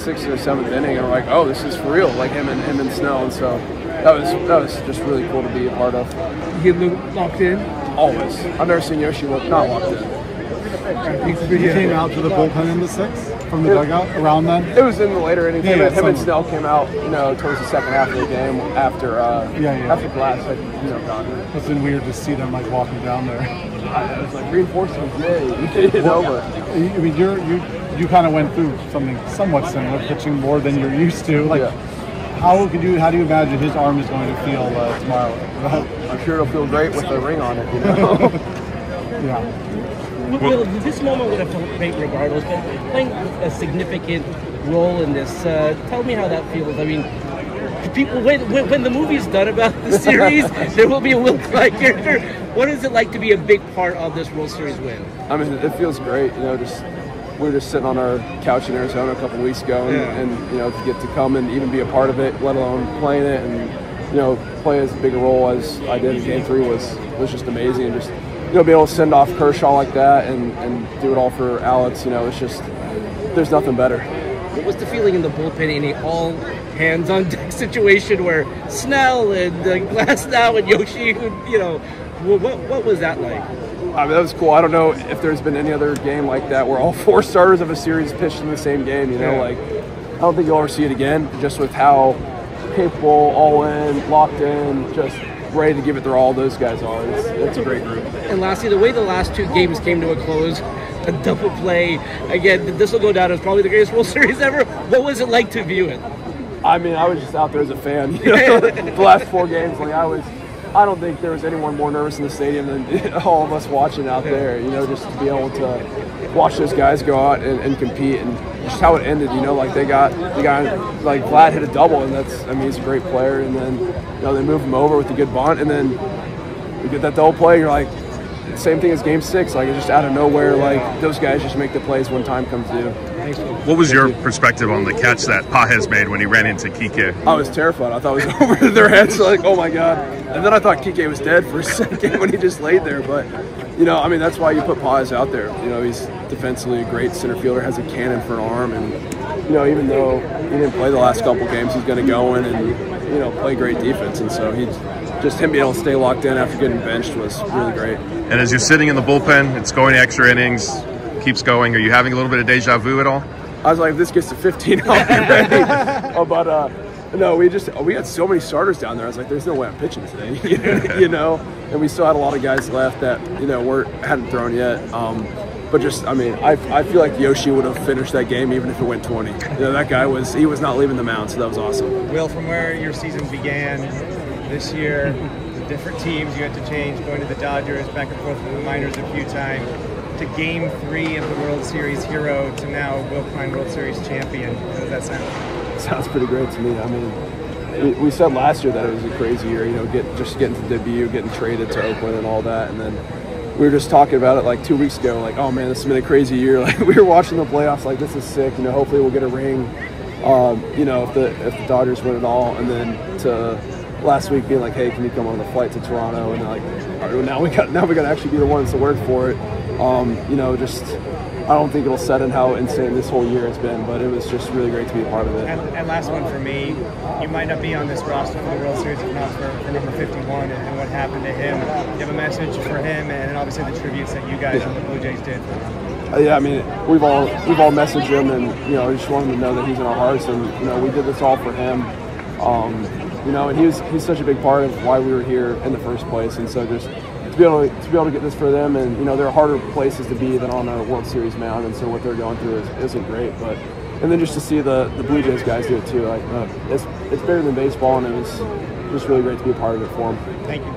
6th or 7th inning, and we're like, oh, this is for real, like him and Snell, and so that was just really cool to be a part of. You get locked in? Always. I've never seen Yoshi look not locked in. You came out to the bullpen in the 6th from the dugout around then? It was in the later innings. Yeah, him and Snell came out, towards the second half of the game after Glass had, gone. It's been weird to see them like walking down there. It was like reinforcements, yay, but I mean, you kind of went through something somewhat similar, pitching more than you're used to. Like, how do you imagine his arm is going to feel tomorrow? I'm sure it'll feel great with the ring on it. Yeah. Will this moment would have felt great regardless, but playing a significant role in this, tell me how that feels. I mean, people, when the movie's done about the series, there will be a Will Klein character. What is it like to be a big part of this World Series win? I mean, it feels great. We were just sitting on our couch in Arizona a couple of weeks ago, and to get to come and even be a part of it, let alone playing it, and play as big a role as I did in Game 3 was just amazing, and just be able to send off Kershaw like that and do it all for Alex. It's just there's nothing better. What was the feeling in the bullpen in a all hands on deck situation where Snell and Glass now and Yoshi, what was that like? I mean, that was cool. I don't know if there's been any other game like that where all 4 starters of a series pitched in the same game. I don't think you'll ever see it again. Just with how capable, all in, locked in, just ready to give it their all those guys are. It's a great group. And lastly, the way the last 2 games came to a close, a double play. Again, this will go down as probably the greatest World Series ever. What was it like to view it? I mean, I was just out there as a fan. The last 4 games, I don't think there was anyone more nervous in the stadium than all of us watching out there. Just to be able to watch those guys go out and compete, and just how it ended. They got the guy like Vlad hit a double, and he's a great player. And then they move him over with a good bunt, and then we get that double play. You're like, same thing as Game 6. It's just out of nowhere. Those guys just make the plays when time comes due. What was your perspective on the catch that Pages made when he ran into Kike? I was terrified. I thought it was over their heads. Oh my God. And then I thought Kike was dead for a second when he just laid there. But, that's why you put Pages out there. He's defensively a great center fielder, has a cannon for an arm. And, even though he didn't play the last couple games, he's going to go in and, play great defense. And so him being able to stay locked in after getting benched was really great. And as you're sitting in the bullpen, it's going to extra innings, keeps going. Are you having a little bit of deja vu at all? I was like, if this gets to 15, I'll be ready. But no, we had so many starters down there. I was like, there's no way I'm pitching today, And we still had a lot of guys left that hadn't thrown yet. But I feel like Yoshi would have finished that game even if it went 20. That guy was not leaving the mound, so that was awesome. Will, from where your season began this year, the different teams you had to change, going to the Dodgers, back and forth with the minors a few times, to Game 3 of the World Series hero to now Will Klein World Series champion. How does that sound? It sounds pretty great to me. We said last year that it was a crazy year, just getting to debut, getting traded to Oakland and all that, and then we were just talking about it 2 weeks ago, oh man, this has been a crazy year. We were watching the playoffs, this is sick, hopefully we'll get a ring, if the Dodgers win it all, and then to last week being hey, can you come on the flight to Toronto, and all right, now we got to actually be the ones to work for it. I don't think it'll set in how insane this whole year has been, but it was just really great to be a part of it. And last one for me, you might not be on this roster for the World Series if not for number 51 and what happened to him. You have a message for him and obviously the tributes that you guys and the Blue Jays did for him. We've all messaged him, and I just want him to know that he's in our hearts, and we did this all for him. And he's such a big part of why we were here in the first place, and so just to be able to get this for them, and there are harder places to be than on a World Series mound, and so what they're going through isn't great. But and then just to see the Blue Jays guys do it too, it's bigger than baseball, and it was just really great to be a part of it for them. Thank you.